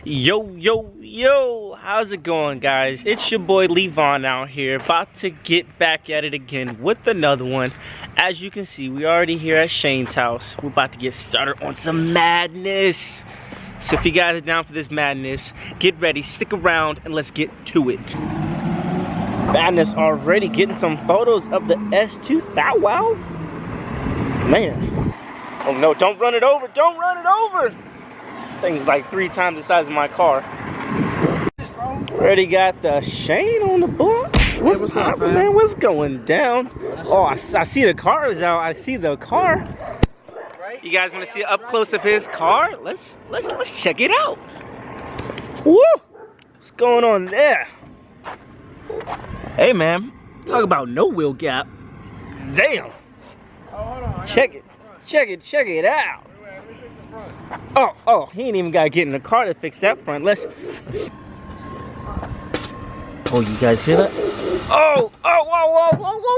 Yo, how's it going, guys? It's your boy Levon out here, about to get back at it again with another one. As you can see, we already here at Shane's house. We're about to get started on some madness. So if you guys are down for this madness, get ready, stick around, and let's get to it. Madness already getting some photos of the S2000. Wow. Man. Oh no, don't run it over, don't run it over. Thing's like 3 times the size of my car. Already got the Shane on the block. What's up, man? What's going down? Oh, I see the car is out. I see the car. You guys want to see up close of his car? Let's check it out. Woo! What's going on there? Hey, man. Talk about no wheel gap. Damn. Check it out. Oh, he ain't even got to get in the car to fix that front. Let's oh, you guys hear that? Whoa,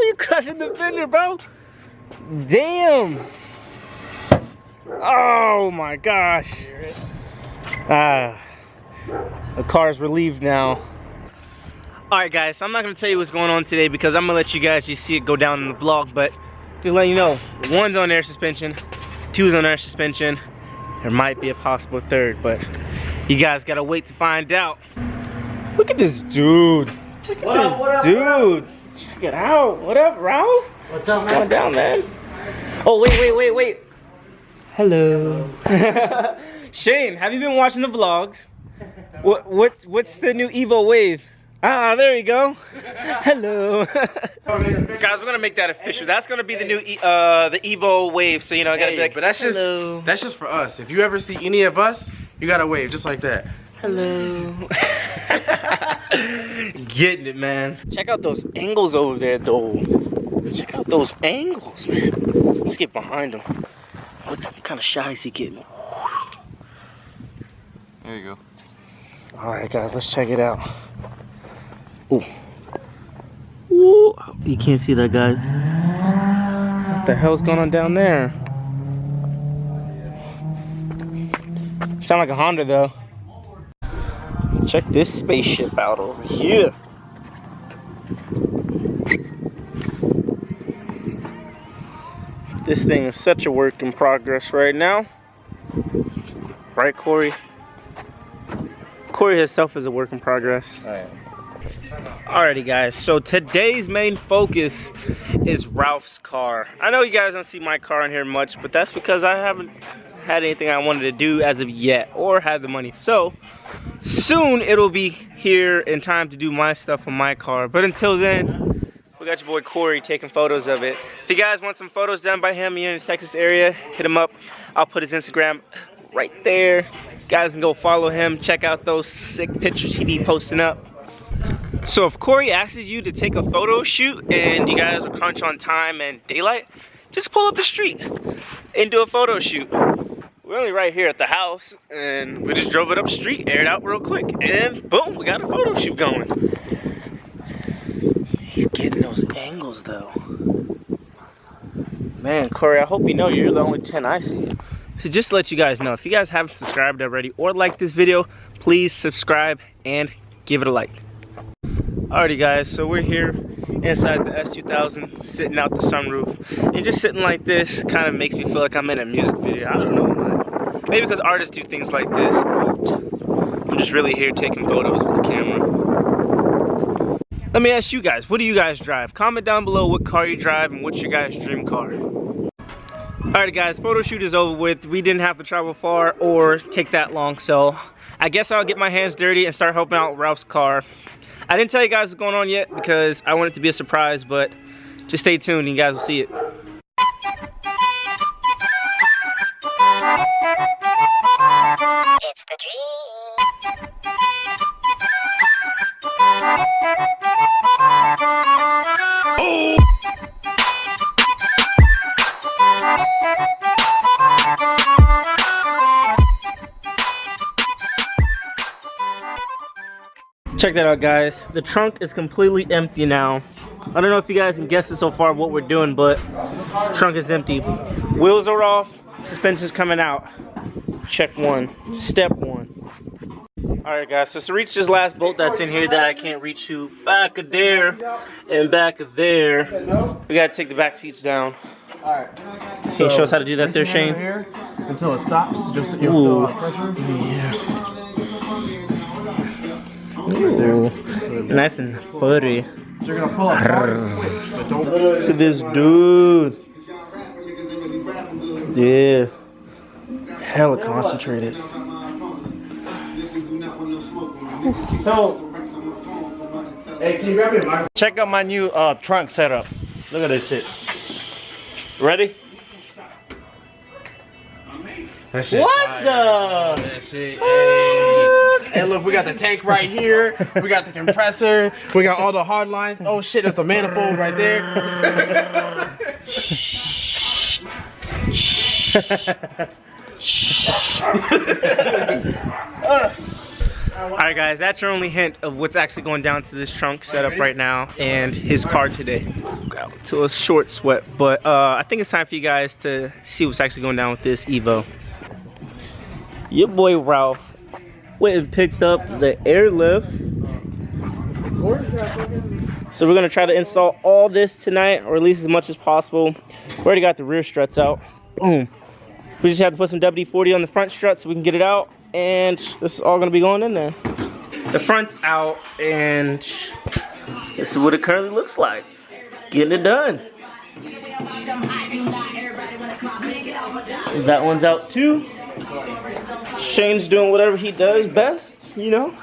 you crushing the fender, bro. Damn. Oh my gosh. The car's relieved now. Alright guys, so I'm not going to tell you what's going on today because I'm going to let you guys just see it go down in the vlog, but to let you know, 1's on air suspension, 2's on air suspension. There might be a possible 3rd, but you guys gotta wait to find out. Look at this dude. Look at this dude. Check it out. What up, Ralph? What's up, man? What's going down, man? Oh, wait. Hello. Shane, have you been watching the vlogs? What's the new Evo Wave? Ah, there you go. Hello. Guys, we're gonna make that official. That's gonna be the new the Evo Wave. So you know, I gotta be like, but that's just for us. If you ever see any of us, you gotta wave just like that. Hello. Getting it, man. Check out those angles over there, though. Check out those angles, man. Let's get behind them. What kind of shot is he getting? There you go. All right, guys, let's check it out. Ooh. Ooh. You can't see that, guys. What the hell's going on down there? Sound like a Honda, though. Check this spaceship out over here. This thing is such a work in progress right now. Right, Corey? Corey himself is a work in progress. All right. Alrighty guys, so today's main focus is Ralph's car. I know you guys don't see my car in here much, but that's because I haven't had anything I wanted to do as of yet, or had the money. So soon it'll be here in time to do my stuff on my car, but until then, we got your boy Corey taking photos of it. If you guys want some photos done by him, you're in the Texas area, hit him up. I'll put his Instagram right there. You guys can go follow him, check out those sick pictures he be posting up. So if Corey asks you to take a photo shoot and you guys are crunch on time and daylight, just pull up the street and do a photo shoot. We're only right here at the house and we just drove it up the street, aired out real quick, and boom, we got a photo shoot going. He's getting those angles though. Man, Corey, I hope you know you're the only 10 I see. So just to let you guys know, if you guys haven't subscribed already or liked this video, please subscribe and give it a like. Alrighty guys, so we're here inside the S2000, sitting out the sunroof, and just sitting like this kind of makes me feel like I'm in a music video. I don't know, maybe because artists do things like this, but I'm just really here taking photos with the camera. Let me ask you guys, what do you guys drive? Comment down below what car you drive and what's your guys' dream car. Alright guys, photo shoot is over with. We didn't have to travel far or take that long, so I guess I'll get my hands dirty and start helping out Ralph's car. I didn't tell you guys what's going on yet because I want it to be a surprise, but just stay tuned and you guys will see it. It's the dream. Oh! Check that out, guys. The trunk is completely empty now. I don't know if you guys can guess it so far what we're doing, but trunk is empty. Wheels are off, suspension's coming out. Check one, step one. Alright guys, so to reach this last bolt that's in here that I can't reach to back of there and back of there, we gotta take the back seats down. Alright. Can you show us how to do that there, Shane? Here until it stops, just to feel a lot of pressure. Ooh. Nice and furry. So you're gonna pull up hard, but don't. Look at this dude. Yeah. Hella concentrated. So, hey, can you grab me a microphone? Check out my new trunk setup. Look at this shit. Ready? That shit What fire. the? That shit, hey. Hey, look, we got the tank right here. We got the compressor. We got all the hard lines. Oh shit, there's the manifold right there. Alright guys, that's your only hint of what's actually going down to this trunk setup right now and his car today. Got to a short sweat, but I think it's time for you guys to see what's actually going down with this Evo. Your boy Ralph went and picked up the AirLift. So we're gonna try to install all this tonight, or at least as much as possible. We already got the rear struts out. Boom. We just have to put some WD-40 on the front strut so we can get it out, and this is all gonna be going in there. The front's out, and this is what it currently looks like. Getting it done. That one's out too. Shane's doing whatever he does best, you know.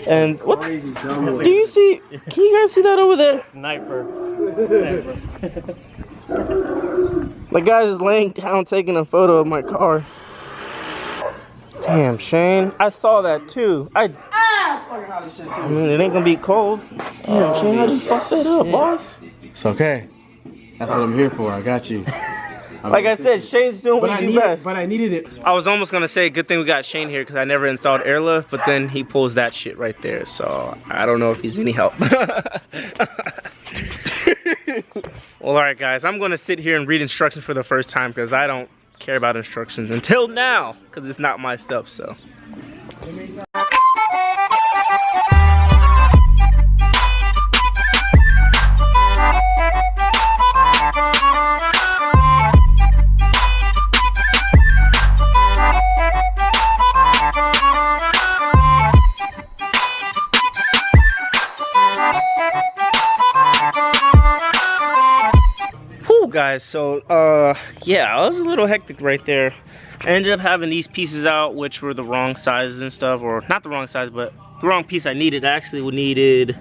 And what do you see? Can you guys see that over there? Sniper. The guy's laying down taking a photo of my car. Damn, Shane. I saw that too. I mean, it ain't gonna be cold. Damn, Shane, how did you fuck that up, boss? It's okay. That's what I'm here for. I got you. Like I said, Shane's doing what he do best. But I needed it. I was almost gonna say, good thing we got Shane here because I never installed AirLift, but then he pulls that shit right there. So I don't know if he's any help. Well, alright guys, I'm gonna sit here and read instructions for the first time because I don't care about instructions until now because it's not my stuff, so. Guys, so yeah, it was a little hectic right there. I ended up having these pieces out which were the wrong sizes and stuff, or not the wrong size, but the wrong piece I needed. I actually needed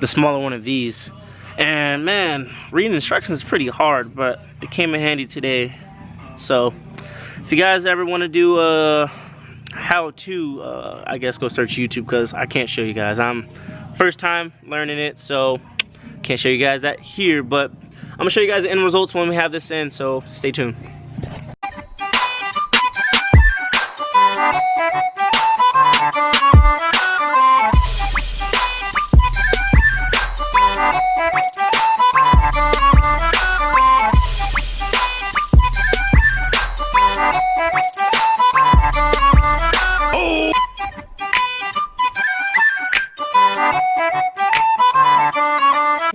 the smaller one of these, and man, reading instructions is pretty hard, but it came in handy today. So if you guys ever want to do how to, I guess go search YouTube because I can't show you guys. I'm first time learning it, so can't show you guys that here, but I'm gonna show you guys the end results when we have this in, so stay tuned.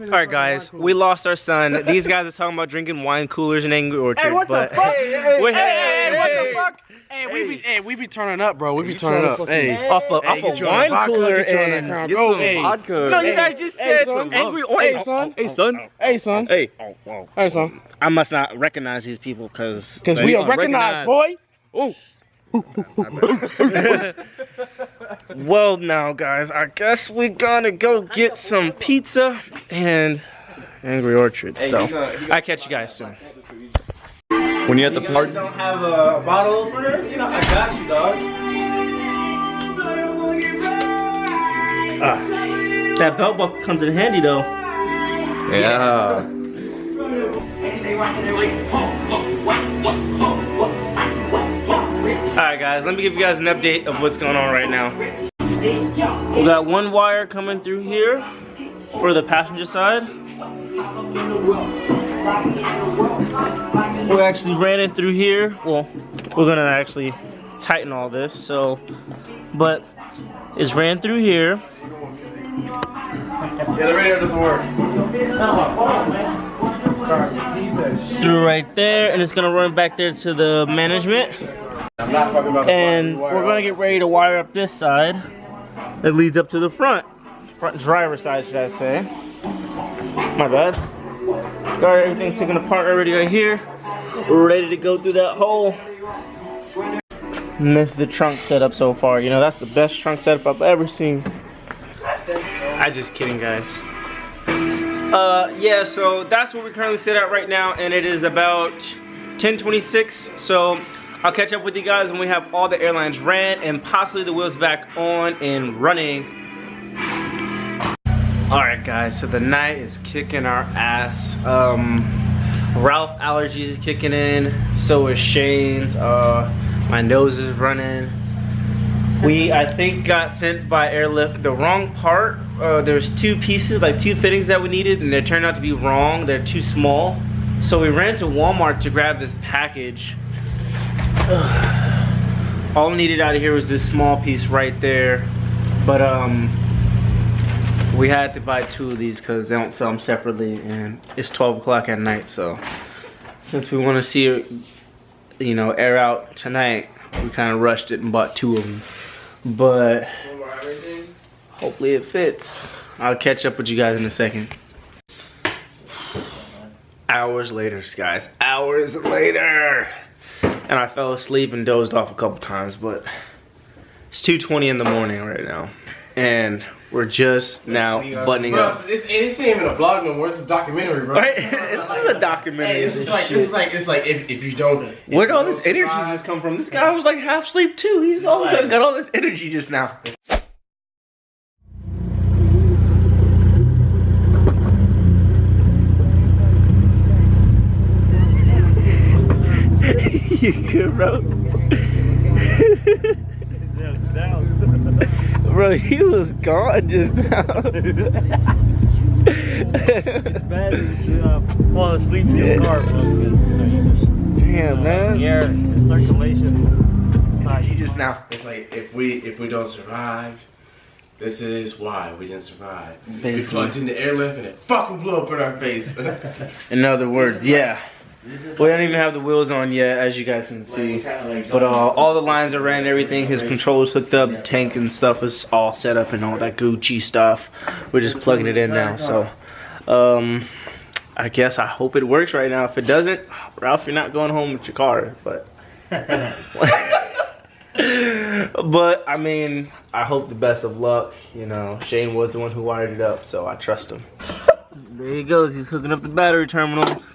Alright guys, we lost our son. These guys are talking about drinking wine coolers in Angry Orchard. Hey, what the fuck? Hey, what the fuck? Hey, we be turning up, bro. We be turning up. Hey, off a wine cooler and get some vodka. No, you guys just said some Angry Orchard. Hey, son. Hey, son. Hey, son. Hey. Hey, son. I must not recognize these people because we are recognized, boy. Oh. Well now guys, I guess we gonna go get some pizza and Angry Orchard, so I catch you guys soon. When you're at the park, don't have a bottle opener? You know, I got you, dog. That belt buckle comes in handy though. yeah. Alright guys, let me give you guys an update of what's going on right now. We got one wire coming through here for the passenger side. We actually ran it through here. Well, we're gonna actually tighten all this. So, but it's ran through here. Yeah, the radio doesn't work. Through right there, and it's gonna run back there to the management. I'm not talking about the And we're gonna get ready to wire up this side that leads up to the front driver side, should I say. My bad. Got everything taken apart already right here. We're ready to go through that hole. And this is the trunk setup so far. You know, that's the best trunk setup I've ever seen. I'm just kidding, guys. Yeah, so that's where we currently sit at right now, and it is about 10:26. So I'll catch up with you guys when we have all the airlines ran and possibly the wheels back on and running. Alright guys, so the night is kicking our ass. Ralph allergies is kicking in, so is Shane's. My nose is running. We, I think, got sent by AirLift the wrong part. There's two pieces, like two fittings that we needed, and they turned out to be wrong. They're too small. So we ran to Walmart to grab this package. All we needed out of here was this small piece right there. But we had to buy two of these because they don't sell them separately, and it's 12 o'clock at night. So since we want to see it, you know, air out tonight, we kind of rushed it and bought two of them. But hopefully it fits. I'll catch up with you guys in a second. Hours later, guys. Hours later. And I fell asleep and dozed off a couple times, but it's 2:20 in the morning right now. And we're just now buttoning up. It's ain't even a vlog no more. It's a documentary, bro. Right? It's a documentary. Hey, it's like if you don't. Where'd all this energy just come from? This guy was like half asleep too. He's all of a sudden got all this energy just now. You good, bro? Bro, he was gone just now. Fall asleep in your car. Damn, man. The air, the circulation. He just now. It's like if we don't survive, this is why we didn't survive. Basically. We plugged in the airlift and it fucking blew up in our face. In other words, yeah. We don't even have the wheels on yet, as you guys can see. But all the lines are ran, everything. His controls hooked up, tank and stuff is all set up and all that Gucci stuff. We're just plugging it in now. So, I guess I hope it works right now. If it doesn't, Ralph, you're not going home with your car. But, but I mean, I hope the best of luck. You know, Shane was the one who wired it up, so I trust him. There he goes. He's hooking up the battery terminals.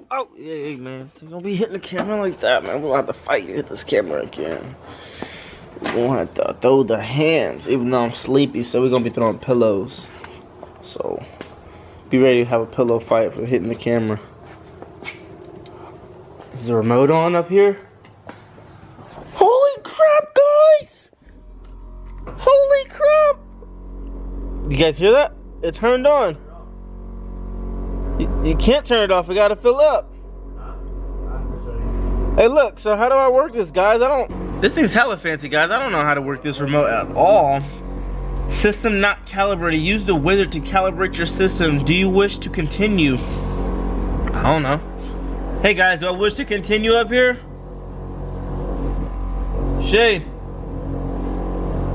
Oh, yeah, man. So don't be hitting the camera like that, man. We'll have to fight to hit this camera again. We're gonna have to throw the hands, even though I'm sleepy, so we're gonna be throwing pillows. So, be ready to have a pillow fight for hitting the camera. Is the remote on up here? Holy crap, guys! Holy crap! You guys hear that? It turned on. You can't turn it off, we gotta fill up. Hey look, so how do I work this, guys? This thing's hella fancy, guys. I don't know how to work this remote at all. System not calibrated. Use the wizard to calibrate your system. Do you wish to continue? I don't know. Hey guys, do I wish to continue up here? Shane.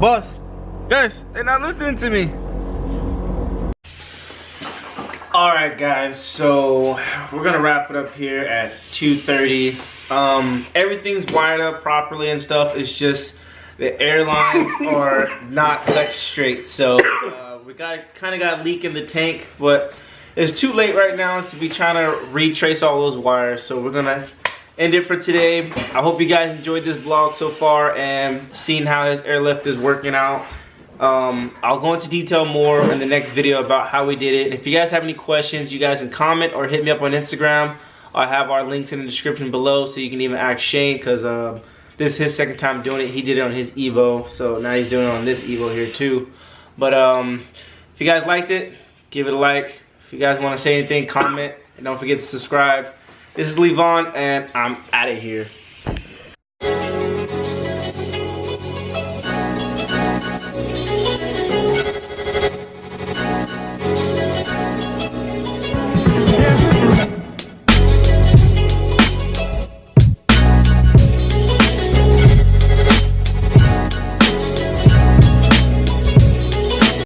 Boss. Guys, they're not listening to me. Alright guys, so we're gonna wrap it up here at 2:30. Everything's wired up properly and stuff. It's just the airlines are not cut straight. So we kind of got leak in the tank, but it's too late right now to be trying to retrace all those wires. So we're gonna end it for today. I hope you guys enjoyed this vlog so far and seeing how this airlift is working out. I'll go into detail more in the next video about how we did it. And if you guys have any questions, you guys can comment or hit me up on Instagram. I have our links in the description below, so you can even ask Shane, because this is his second time doing it. He did it on his Evo, so now he's doing it on this Evo here too. But if you guys liked it, give it a like. If you guys want to say anything, comment, and don't forget to subscribe. This is Levon, and I'm out of here.